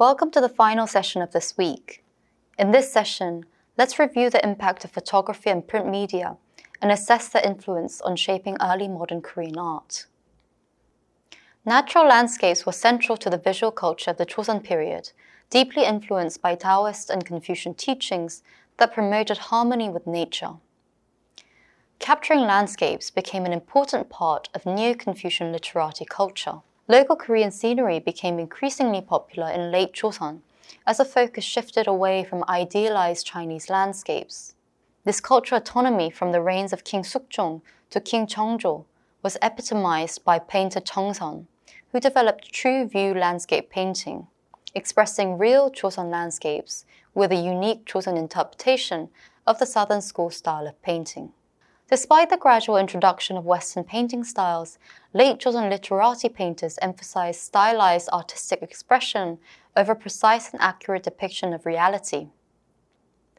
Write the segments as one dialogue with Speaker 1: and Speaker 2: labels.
Speaker 1: Welcome to the final session of this week. In this session, let's review the impact of photography and print media and assess their influence on shaping early modern Korean art. Natural landscapes were central to the visual culture of the Joseon period, deeply influenced by Taoist and Confucian teachings that promoted harmony with nature. Capturing landscapes became an important part of Neo-Confucian literati culture. Local Korean scenery became increasingly popular in late Joseon as the focus shifted away from idealized Chinese landscapes. This cultural autonomy from the reigns of King Sukjong to King Cheongjo was epitomized by painter Chung Sun, who developed true view landscape painting, expressing real Joseon landscapes with a unique Joseon interpretation of the Southern school style of painting. Despite the gradual introduction of Western painting styles, late Joseon literati painters emphasized stylized artistic expression over precise and accurate depiction of reality.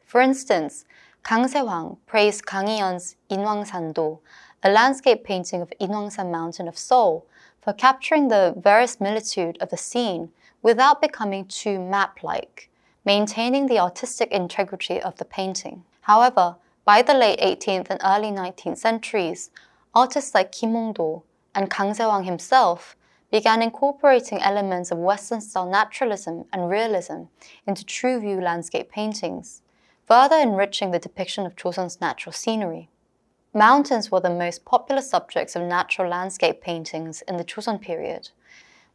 Speaker 1: For instance, Kang Se-hwang praised Kang Hee-yeon's Inwangsan-do, a landscape painting of Inwangsan Mountain of Seoul, for capturing the verisimilitude of the scene without becoming too map-like, maintaining the artistic integrity of the painting. However, by the late 18th and early 19th centuries, artists like Kim Hong-do and Kang Se-hwang himself began incorporating elements of Western-style naturalism and realism into true view landscape paintings, further enriching the depiction of Joseon's natural scenery. Mountains were the most popular subjects of natural landscape paintings in the Joseon period,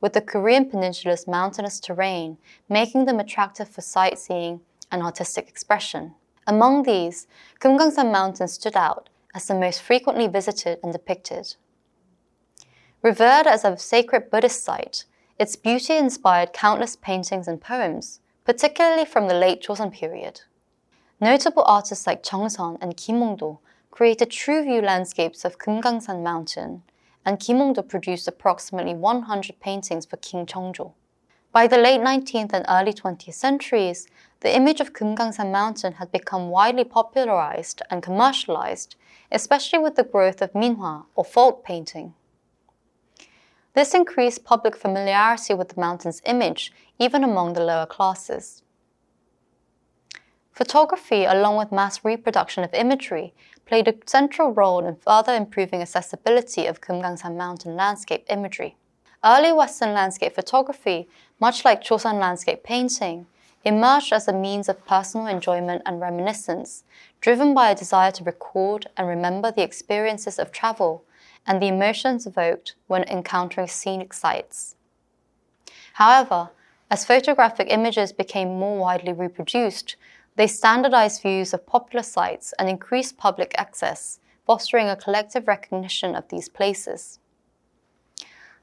Speaker 1: with the Korean peninsula's mountainous terrain making them attractive for sightseeing and artistic expression. Among these, Kumgangsan Mountain stood out as the most frequently visited and depicted. Revered as a sacred Buddhist site, its beauty inspired countless paintings and poems, particularly from the late Joseon period. Notable artists like Chung Sun and Kim Hong-do created true view landscapes of Kumgangsan Mountain, and Kim Hong-do produced approximately 100 paintings for King Cheongjo. By the late 19th and early 20th centuries, the image of Kumgangsan Mountain had become widely popularized and commercialized, especially with the growth of minhwa, or folk painting. This increased public familiarity with the mountain's image, even among the lower classes. Photography, along with mass reproduction of imagery, played a central role in further improving accessibility of Kumgangsan Mountain landscape imagery. Early Western landscape photography, much like Joseon landscape painting, emerged as a means of personal enjoyment and reminiscence, driven by a desire to record and remember the experiences of travel and the emotions evoked when encountering scenic sites. However, as photographic images became more widely reproduced, they standardized views of popular sites and increased public access, fostering a collective recognition of these places.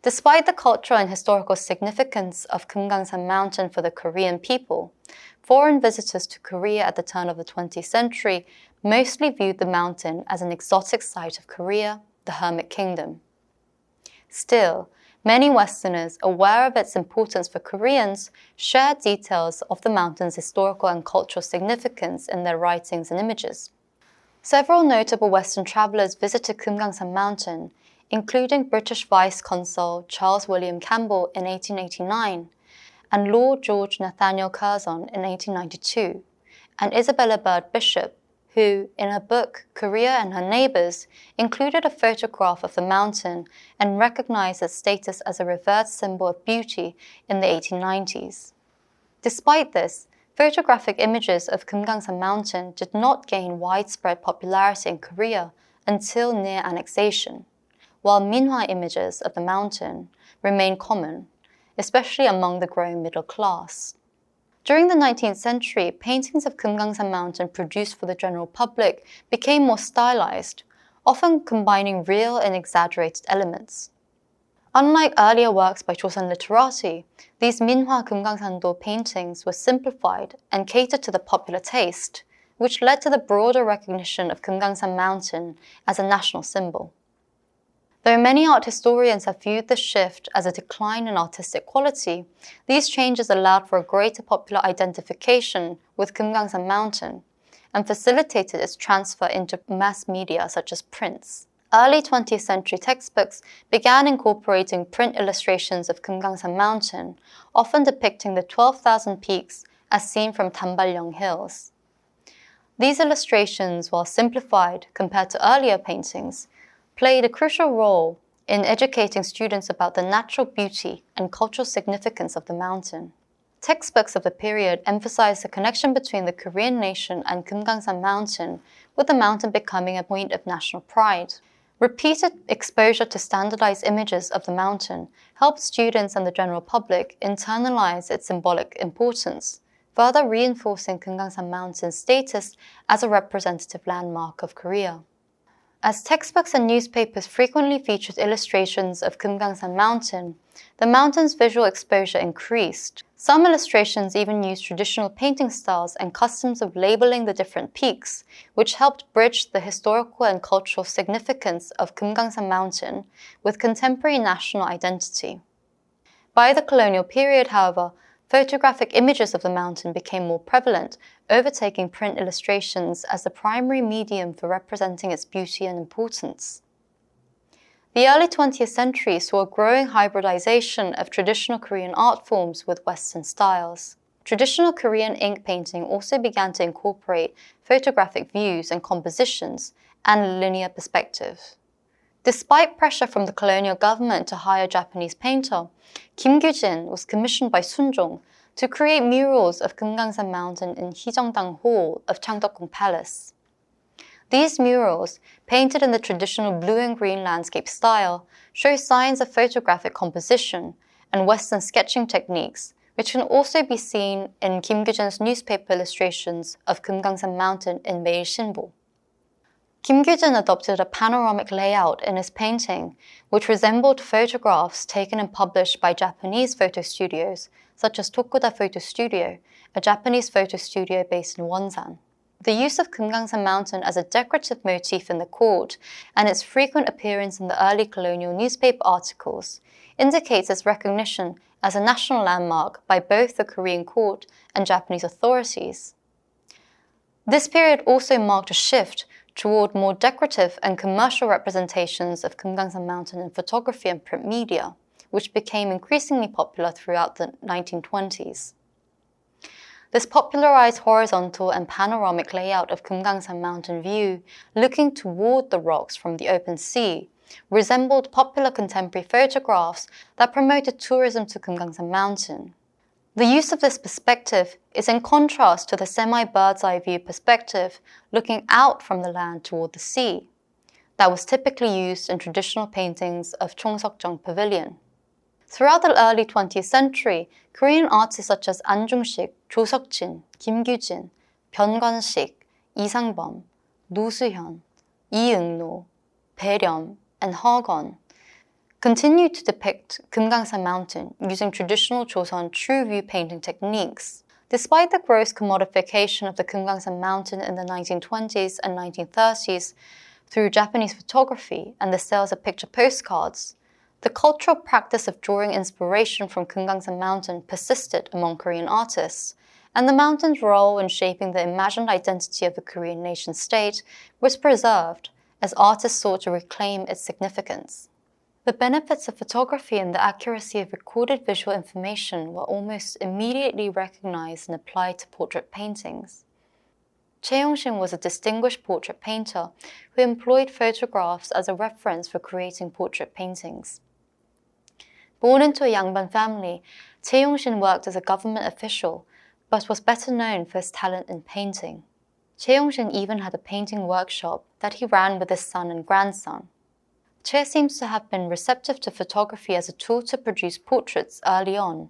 Speaker 1: Despite the cultural and historical significance of Kumgangsan Mountain for the Korean people, foreign visitors to Korea at the turn of the 20th century mostly viewed the mountain as an exotic site of Korea, the Hermit Kingdom. Still, many Westerners, aware of its importance for Koreans, shared details of the mountain's historical and cultural significance in their writings and images. Several notable Western travelers visited Kumgangsan Mountain, including British Vice Consul Charles William Campbell in 1889, and Lord George Nathaniel Curzon in 1892, and Isabella Bird Bishop, who, in her book Korea and Her Neighbours, included a photograph of the mountain and recognized its status as a revered symbol of beauty in the 1890s. Despite this, photographic images of Kumgangsan Mountain did not gain widespread popularity in Korea until near annexation, while minhwa images of the mountain remained common, especially among the growing middle class. During the 19th century, paintings of Kumgangsan Mountain produced for the general public became more stylized, often combining real and exaggerated elements. Unlike earlier works by Joseon literati, these minhwa Kumgangsan-do paintings were simplified and catered to the popular taste, which led to the broader recognition of Kumgangsan Mountain as a national symbol. Though many art historians have viewed this shift as a decline in artistic quality, these changes allowed for a greater popular identification with Kumgangsan Mountain and facilitated its transfer into mass media such as prints. Early 20th century textbooks began incorporating print illustrations of Kumgangsan Mountain, often depicting the 12,000 peaks as seen from Tambalyeong Hills. These illustrations, while simplified compared to earlier paintings, played a crucial role in educating students about the natural beauty and cultural significance of the mountain. Textbooks of the period emphasized the connection between the Korean nation and Kumgangsan Mountain, with the mountain becoming a point of national pride. Repeated exposure to standardized images of the mountain helped students and the general public internalize its symbolic importance, further reinforcing Kumgangsan Mountain's status as a representative landmark of Korea. As textbooks and newspapers frequently featured illustrations of Kumgangsan Mountain, the mountain's visual exposure increased. Some illustrations even used traditional painting styles and customs of labeling the different peaks, which helped bridge the historical and cultural significance of Kumgangsan Mountain with contemporary national identity. By the colonial period, however, photographic images of the mountain became more prevalent, overtaking print illustrations as the primary medium for representing its beauty and importance. The early 20th century saw a growing hybridization of traditional Korean art forms with Western styles. Traditional Korean ink painting also began to incorporate photographic views and compositions and linear perspective. Despite pressure from the colonial government to hire a Japanese painter, Kim Gyujin was commissioned by Sunjong to create murals of Kumgangsan Mountain in Hejeongdang Hall of Changdeokgung Palace. These murals, painted in the traditional blue and green landscape style, show signs of photographic composition and Western sketching techniques, which can also be seen in Kim Gyujin's newspaper illustrations of Kumgangsan Mountain in Mail Shinbo. Kim Gyujin adopted a panoramic layout in his painting, which resembled photographs taken and published by Japanese photo studios, such as Tokuda Photo Studio, a Japanese photo studio based in Wonsan. The use of Kumgangsan Mountain as a decorative motif in the court and its frequent appearance in the early colonial newspaper articles indicates its recognition as a national landmark by both the Korean court and Japanese authorities. This period also marked a shift toward more decorative and commercial representations of Kumgangsan Mountain in photography and print media, which became increasingly popular throughout the 1920s. This popularized horizontal and panoramic layout of Kumgangsan Mountain view, looking toward the rocks from the open sea, resembled popular contemporary photographs that promoted tourism to Kumgangsan Mountain. The use of this perspective is in contrast to the semi-bird's-eye view perspective looking out from the land toward the sea that was typically used in traditional paintings of Chongseokjeong Pavilion. Throughout the early 20th century, Korean artists such as An Jung-sik, Jo Seok-jin, Kim Gyujin, Byun Gun-sik, Lee Sang-bum, No Soo-hyun, Lee Eun-no, Bae Ryum, and Ha Gon continued to depict Kumgangsan Mountain using traditional Joseon true view painting techniques. Despite the gross commodification of the Kumgangsan Mountain in the 1920s and 1930s through Japanese photography and the sales of picture postcards, the cultural practice of drawing inspiration from Kumgangsan Mountain persisted among Korean artists, and the mountain's role in shaping the imagined identity of the Korean nation-state was preserved as artists sought to reclaim its significance. The benefits of photography and the accuracy of recorded visual information were almost immediately recognized and applied to portrait paintings. Chae Yong-shin was a distinguished portrait painter who employed photographs as a reference for creating portrait paintings. Born into a Yangban family, Chae Yong-shin worked as a government official, but was better known for his talent in painting. Chae Yong-shin even had a painting workshop that he ran with his son and grandson. Chae seems to have been receptive to photography as a tool to produce portraits early on,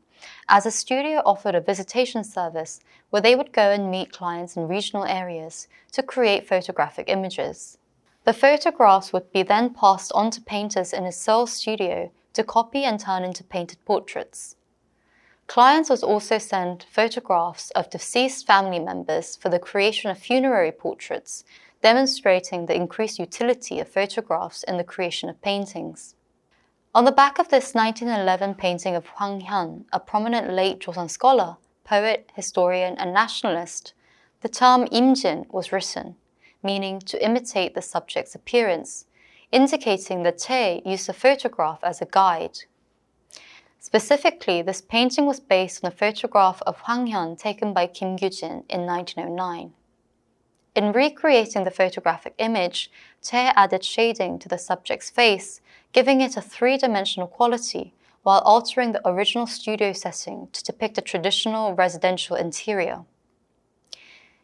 Speaker 1: as a studio offered a visitation service where they would go and meet clients in regional areas to create photographic images. The photographs would be then passed on to painters in his Seoul studio to copy and turn into painted portraits. Clients would also send photographs of deceased family members for the creation of funerary portraits, demonstrating the increased utility of photographs in the creation of paintings. On the back of this 1911 painting of Hwang Hyun, a prominent late Joseon scholar, poet, historian, and nationalist, the term imjin was written, meaning to imitate the subject's appearance, indicating that Che used a photograph as a guide. Specifically, this painting was based on a photograph of Hwang Hyun taken by Kim Gyujin in 1909. In recreating the photographic image, Che added shading to the subject's face, giving it a three-dimensional quality, while altering the original studio setting to depict a traditional residential interior.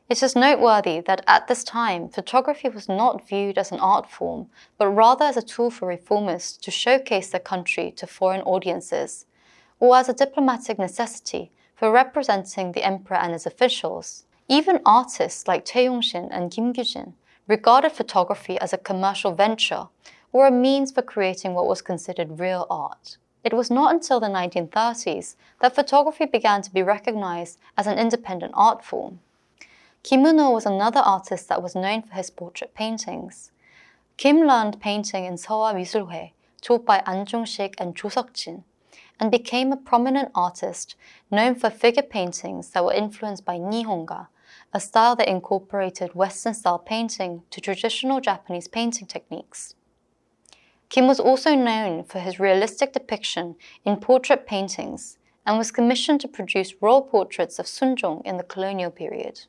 Speaker 1: It is noteworthy that at this time, photography was not viewed as an art form, but rather as a tool for reformers to showcase their country to foreign audiences, or as a diplomatic necessity for representing the emperor and his officials. Even artists like Choi Yong-shin and Kim Gyujin regarded photography as a commercial venture or a means for creating what was considered real art. It was not until the 1930s that photography began to be recognized as an independent art form. Kim Eun-ho was another artist that was known for his portrait paintings. Kim learned painting in Seowa Misulhue, taught by An Jung-sik and Cho Seok-jin, and became a prominent artist known for figure paintings that were influenced by Nihonga, a style that incorporated Western-style painting to traditional Japanese painting techniques. Kim was also known for his realistic depiction in portrait paintings and was commissioned to produce royal portraits of Sunjong in the colonial period.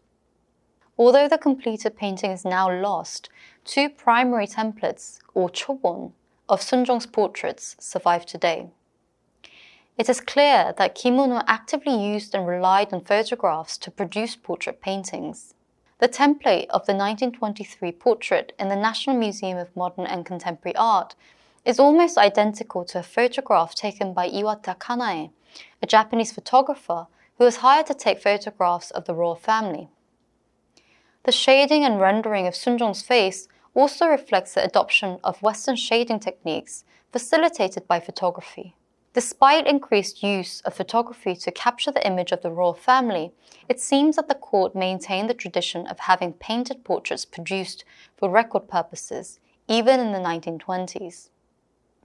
Speaker 1: Although the completed painting is now lost, two primary templates, or chobon, of Sunjong's portraits survive today. It is clear that Kim Eun-ho actively used and relied on photographs to produce portrait paintings. The template of the 1923 portrait in the National Museum of Modern and Contemporary Art is almost identical to a photograph taken by Iwata Kanae, a Japanese photographer who was hired to take photographs of the royal family. The shading and rendering of Sunjong's face also reflects the adoption of Western shading techniques facilitated by photography. Despite increased use of photography to capture the image of the royal family, it seems that the court maintained the tradition of having painted portraits produced for record purposes, even in the 1920s.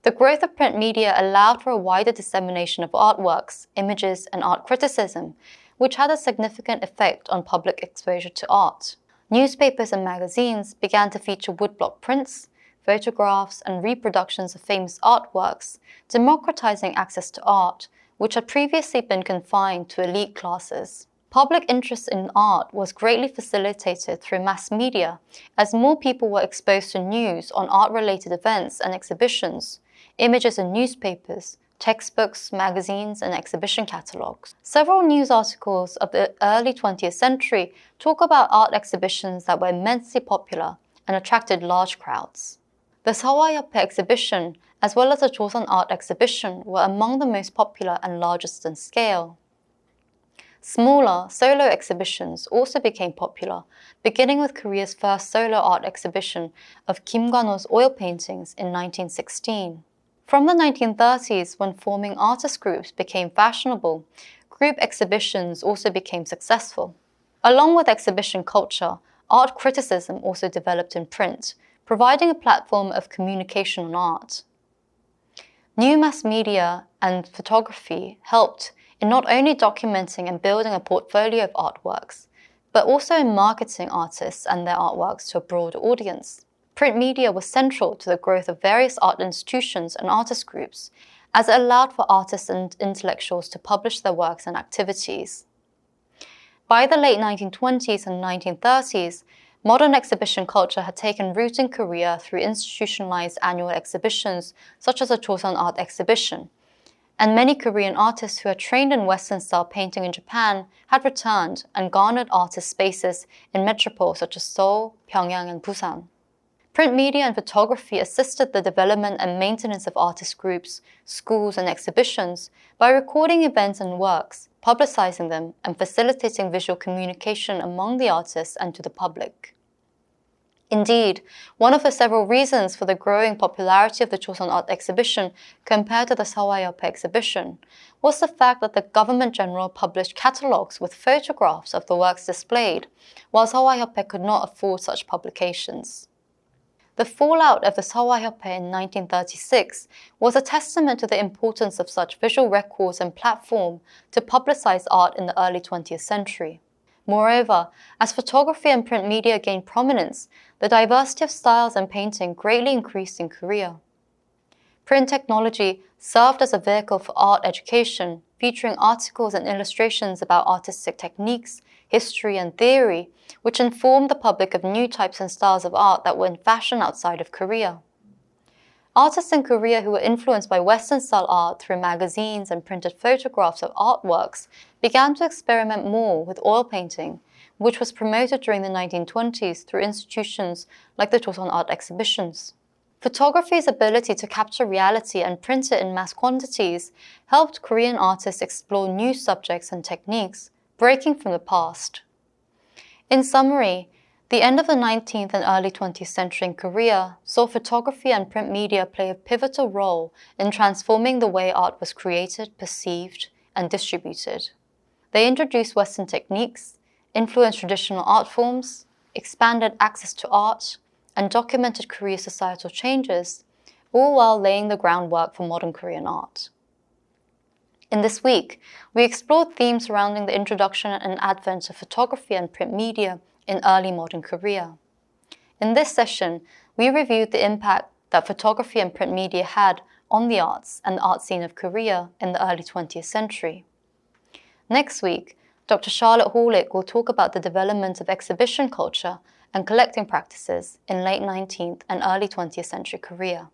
Speaker 1: The growth of print media allowed for a wider dissemination of artworks, images, and art criticism, which had a significant effect on public exposure to art. Newspapers and magazines began to feature woodblock prints, photographs, and reproductions of famous artworks, democratizing access to art, which had previously been confined to elite classes. Public interest in art was greatly facilitated through mass media, as more people were exposed to news on art-related events and exhibitions, images in newspapers, textbooks, magazines, and exhibition catalogues. Several news articles of the early 20th century talk about art exhibitions that were immensely popular and attracted large crowds. The Sawayoppe exhibition, as well as the Joseon Art Exhibition, were among the most popular and largest in scale. Smaller, solo exhibitions also became popular, beginning with Korea's first solo art exhibition of Kim Gwan-ho's oil paintings in 1916. From the 1930s, when forming artist groups became fashionable, group exhibitions also became successful. Along with exhibition culture, art criticism also developed in print, providing a platform of communication on art. New mass media and photography helped in not only documenting and building a portfolio of artworks, but also in marketing artists and their artworks to a broader audience. Print media was central to the growth of various art institutions and artist groups, as it allowed for artists and intellectuals to publish their works and activities. By the late 1920s and 1930s, modern exhibition culture had taken root in Korea through institutionalized annual exhibitions such as the Joseon Art Exhibition, and many Korean artists who had trained in Western-style painting in Japan had returned and garnered artist spaces in metropoles such as Seoul, Pyongyang, and Busan. Print media and photography assisted the development and maintenance of artist groups, schools, and exhibitions by recording events and works, publicizing them, and facilitating visual communication among the artists and to the public. Indeed, one of the several reasons for the growing popularity of the Joseon Art Exhibition compared to the Sawayoppe Exhibition was the fact that the government general published catalogues with photographs of the works displayed, while Sawayoppe could not afford such publications. The fallout of the Sawayoppe in 1936 was a testament to the importance of such visual records and platform to publicize art in the early 20th century. Moreover, as photography and print media gained prominence, the diversity of styles and painting greatly increased in Korea. Print technology served as a vehicle for art education, featuring articles and illustrations about artistic techniques, history, and theory, which informed the public of new types and styles of art that were in fashion outside of Korea. Artists in Korea who were influenced by Western-style art through magazines and printed photographs of artworks began to experiment more with oil painting, which was promoted during the 1920s through institutions like the Joseon Art Exhibitions. Photography's ability to capture reality and print it in mass quantities helped Korean artists explore new subjects and techniques, breaking from the past. In summary, the end of the 19th and early 20th century in Korea saw photography and print media play a pivotal role in transforming the way art was created, perceived, and distributed. They introduced Western techniques, influenced traditional art forms, expanded access to art, and documented Korea's societal changes, all while laying the groundwork for modern Korean art. In this week, we explored themes surrounding the introduction and advent of photography and print media in early modern Korea. In this session, we reviewed the impact that photography and print media had on the arts and the art scene of Korea in the early 20th century. Next week, Dr. Charlotte Horlick will talk about the development of exhibition culture and collecting practices in late 19th and early 20th century Korea.